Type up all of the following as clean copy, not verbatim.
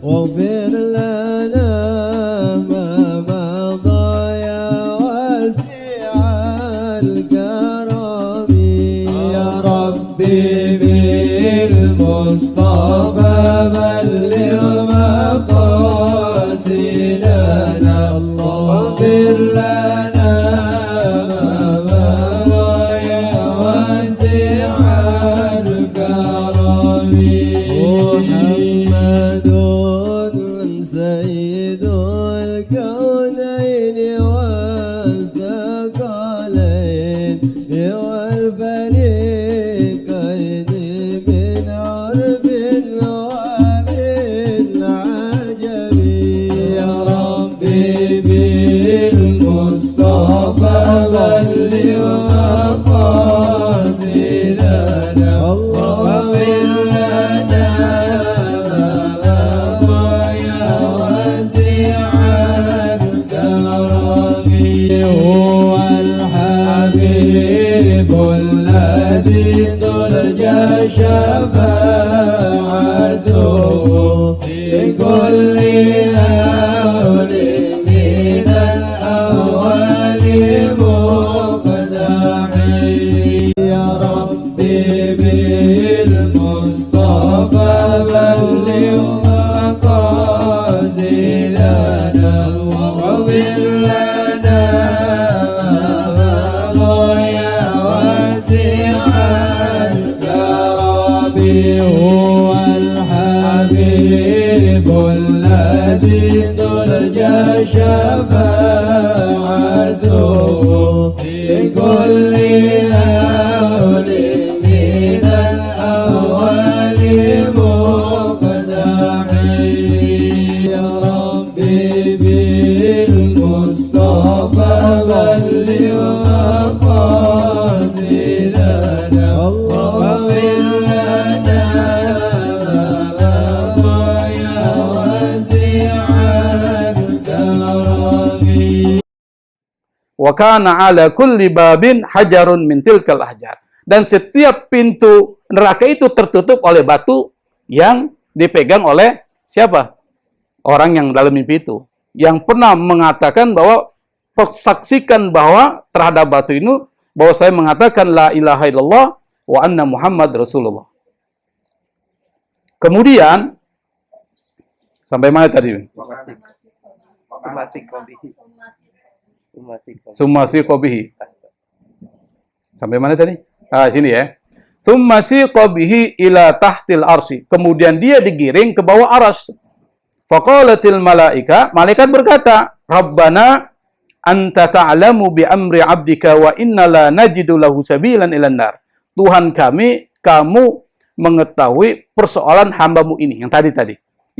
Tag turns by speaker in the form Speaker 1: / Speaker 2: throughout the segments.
Speaker 1: واغفر لنا ما مضى يا واسع الكرم يا ربي بالمصطفى بلغ مقاصدنا واغفر لنا ما مضى يا واسع الكرم محمد سيد الكونين والثقلين والفريقين من عرب ومن عجم يا ربي بالمصطفى بلغ مقاصدنا واغفر لنا هو الحبيب الذي ترجى شفاعته لكل هول من الأول مقتحم يا ربي بالمصطفى بلغ مقاصدنا واغفر لنا هو الحبيب الذي ترجى شفاعته لكل هول من الأول مقتحم يا ربي بالمصطفى بلغ مقاصدنا واغفر لنا يا واسع الكرم
Speaker 2: Wa kana ala kulli babin hajarun min tilkal ahjar. Dan setiap pintu neraka itu tertutup oleh batu yang dipegang oleh siapa? Orang yang dalam mimpi itu. Yang pernah mengatakan bahwa, persaksikan bahwa terhadap batu ini, bahwa saya mengatakan la ilaha illallah wa anna Muhammad Rasulullah. Kemudian, sampai mana tadi? Sumasi qabihi. Sampai mana tadi? Sini ya. Sumasi qabihi ila tahtil arsy. Kemudian dia digiring ke bawah arsy. Faqalatil malaika, malaikat berkata, Rabbana anta ta'lamu bi amri 'abdika wa inna la najidu lahu sabilan ilan nar. Tuhan kami, kamu mengetahui persoalan hambamu ini, yang tadi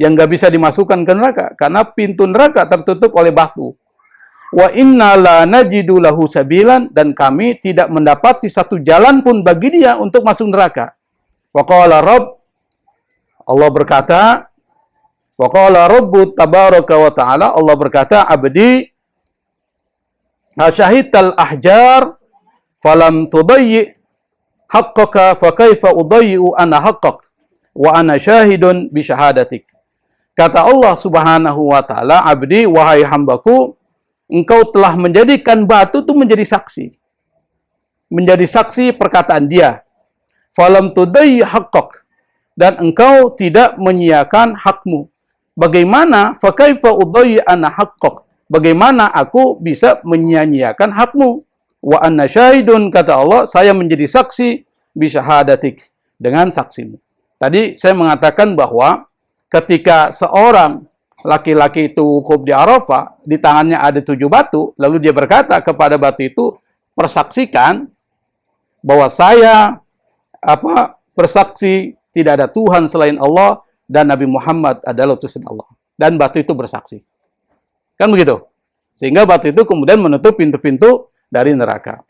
Speaker 2: yang nggak bisa dimasukkan ke neraka karena pintu neraka tertutup oleh batu. Wa inna la najidu lahu sabilan, dan kami tidak mendapati satu jalan pun bagi dia untuk masuk neraka. Wa qala rabb, Allah berkata, wa qala rabbu tabaraka wa ta'ala, Allah berkata, abdi syahidtal ahjar falam tudayyi haqqaka fa kaifa udayyi'u ana haqqak wa ana syahidun bi syahadatik. Kata Allah Subhanahu wa ta'ala, abdi, wahai hambaku, engkau telah menjadikan batu itu menjadi saksi. Menjadi saksi perkataan dia. Falam tudayyi haqqak, dan engkau tidak menyiakan hakmu. Bagaimana fa kaifa udayyi ana haqqak? Bagaimana aku bisa menyia-nyiakan hakmu? Wa anna syahidun, kata Allah, saya menjadi saksi bi syahadatik, dengan saksimu. Tadi saya mengatakan bahwa ketika seorang laki-laki itu wukuf di Arafah, di tangannya ada 7 batu, lalu dia berkata kepada batu itu, persaksikan bahwa saya bersaksi tidak ada Tuhan selain Allah dan Nabi Muhammad adalah utusan Allah. Dan batu itu bersaksi. Kan begitu? Sehingga batu itu kemudian menutup pintu-pintu dari neraka.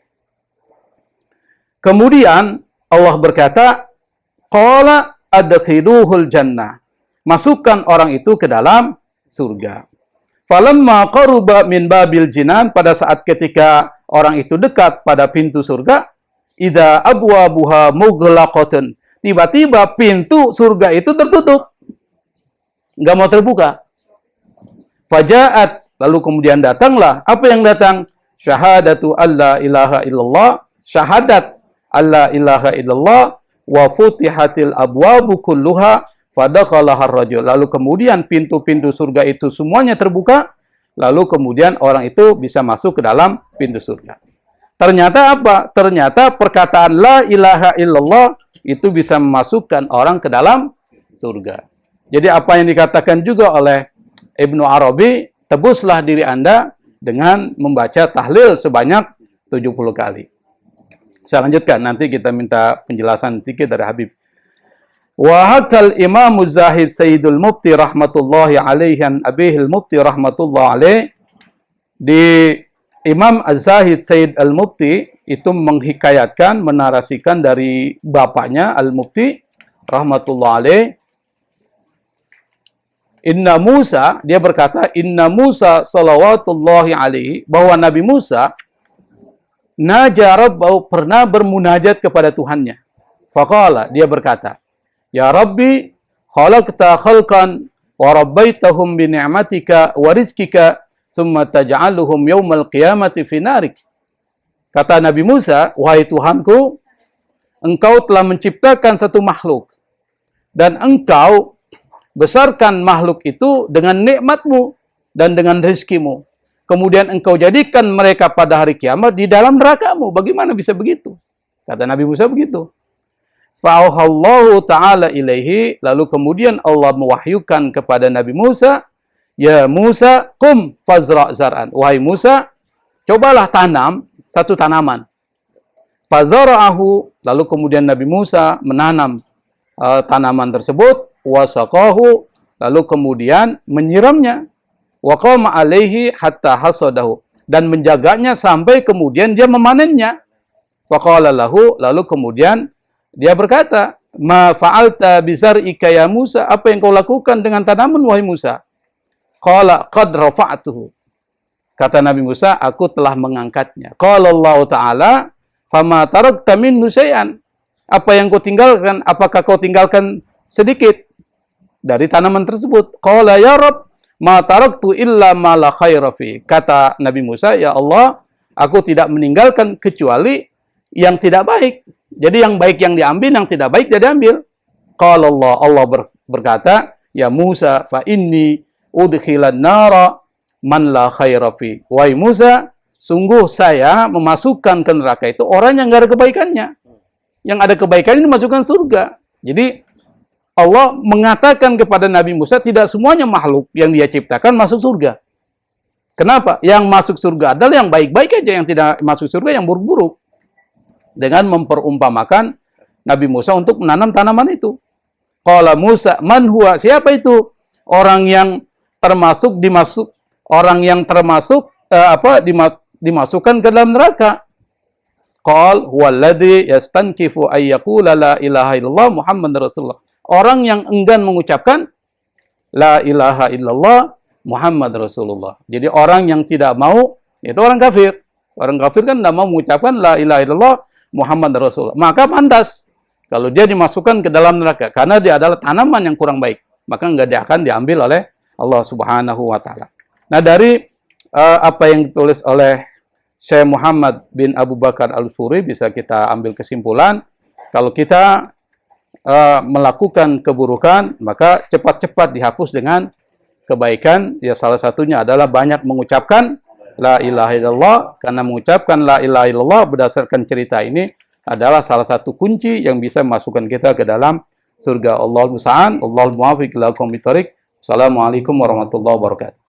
Speaker 2: Kemudian Allah berkata, qala adkhiluhul jannah. Masukkan orang itu ke dalam surga. Falamma qaruba min babil jinan, pada saat ketika orang itu dekat pada pintu surga, idza abwabuha mughlaqatun, tiba-tiba pintu surga itu tertutup. nggak mau terbuka. Faja'at, lalu kemudian datanglah. Apa yang datang? Syahadatu alla ilaha illallah, syahadat alla ilaha illallah, wa futihatil abwabu kulluha, fadakhalahar rajul. Lalu kemudian pintu-pintu surga itu semuanya terbuka, lalu kemudian orang itu bisa masuk ke dalam pintu surga. Ternyata apa? Ternyata perkataan la ilaha illallah itu bisa memasukkan orang ke dalam surga. Jadi apa yang dikatakan juga oleh Ibnu Arabi, tebuslah diri Anda dengan membaca tahlil sebanyak 70 kali. Saya lanjutkan, nanti kita minta penjelasan sedikit dari Habib. Wa hakal Imam Zahid Sayyidul Mufti rahmatullahi alaihi an abihil Mufti rahmatullahi alaihi. Di Imam Az-Zahid Sayyid Al-Mufti itu menghikayatkan, menarasikan dari bapaknya Al-Mufti rahmatullahi alaihi. Inna Musa, dia berkata, Inna Musa salawatullahi alaihi, bahwa Nabi Musa naja Rabbahu, pernah bermunajat kepada Tuhannya. Faqala, dia berkata, Ya Rabbi, khalaqta khalqan wa rabbaitahum bi ni'matika wa rizkika, summa taj'aluhum yawmal qiyamati fi narik. Kata Nabi Musa, wahai Tuhanku, engkau telah menciptakan satu makhluk, dan engkau besarkan makhluk itu dengan nikmatmu dan dengan rezekimu. Kemudian engkau jadikan mereka pada hari kiamat di dalam nerakamu. Bagaimana bisa begitu? Kata Nabi Musa begitu. Fa'auhallahu ta'ala ilaihi, lalu kemudian Allah mewahyukan kepada Nabi Musa, Ya Musa, kum fazra' zar'an. Wahai Musa, cobalah tanam satu tanaman. Fazara'ahu, lalu kemudian Nabi Musa menanam tanaman tersebut, wasaqahu, lalu kemudian menyiramnya, wa qama alaihi hatta hasadahu, dan menjaganya sampai kemudian dia memanennya. Faqala lahu, lalu kemudian dia berkata, ma fa'alta bizar'ika ya Musa, apa yang kau lakukan dengan tanaman wahai Musa? Qala qad rafa'tuhu. Kata Nabi Musa, aku telah mengangkatnya. Qala Allah Ta'ala, fama tarakta minhu syai'an. Apa yang kau tinggalkan? Apakah kau tinggalkan sedikit dari tanaman tersebut? Qala ya Rabb, ma taraktu illa ma la khaira fi. Kata Nabi Musa, ya Allah, aku tidak meninggalkan kecuali yang tidak baik. Jadi yang baik yang diambil, yang tidak baik tidak diambil. Qala Allah, Allah berkata, ya Musa, fa inni udkhilan nara man la khaira fi. Wahai Musa, sungguh saya memasukkan ke neraka itu orang yang enggak ada kebaikannya. Yang ada kebaikan ini masukkan surga. Jadi Allah mengatakan kepada Nabi Musa, tidak semuanya makhluk yang dia ciptakan masuk surga. Kenapa? Yang masuk surga adalah yang baik-baik aja, yang tidak masuk surga yang buruk-buruk. Dengan memperumpamakan Nabi Musa untuk menanam tanaman itu. Qala Musa, man huwa? Siapa itu? Orang yang termasuk dimasukkan ke dalam neraka. Qal huwallazi yastankifu ay yaqula la ilaha illallah Muhammadur Rasulullah. Orang yang enggan mengucapkan la ilaha illallah Muhammad Rasulullah. Jadi orang yang tidak mau, itu orang kafir. Orang kafir kan tidak mau mengucapkan la ilaha illallah Muhammad Rasulullah. Maka pantas kalau dia dimasukkan ke dalam neraka, karena dia adalah tanaman yang kurang baik. Maka enggak dia akan diambil oleh Allah Subhanahu wa Ta'ala. Nah, dari apa yang ditulis oleh Syekh Muhammad bin Abu Bakar Al-Furi, bisa kita ambil kesimpulan, kalau kita melakukan keburukan, maka cepat-cepat dihapus dengan kebaikan. Ya, salah satunya adalah banyak mengucapkan la ilaha illallah, karena mengucapkan la ilaha illallah berdasarkan cerita ini adalah salah satu kunci yang bisa memasukkan kita ke dalam surga. Allahul musta'an, Allahul muwaffiq ila aqwamit thoriq. Assalamualaikum warahmatullahi wabarakatuh.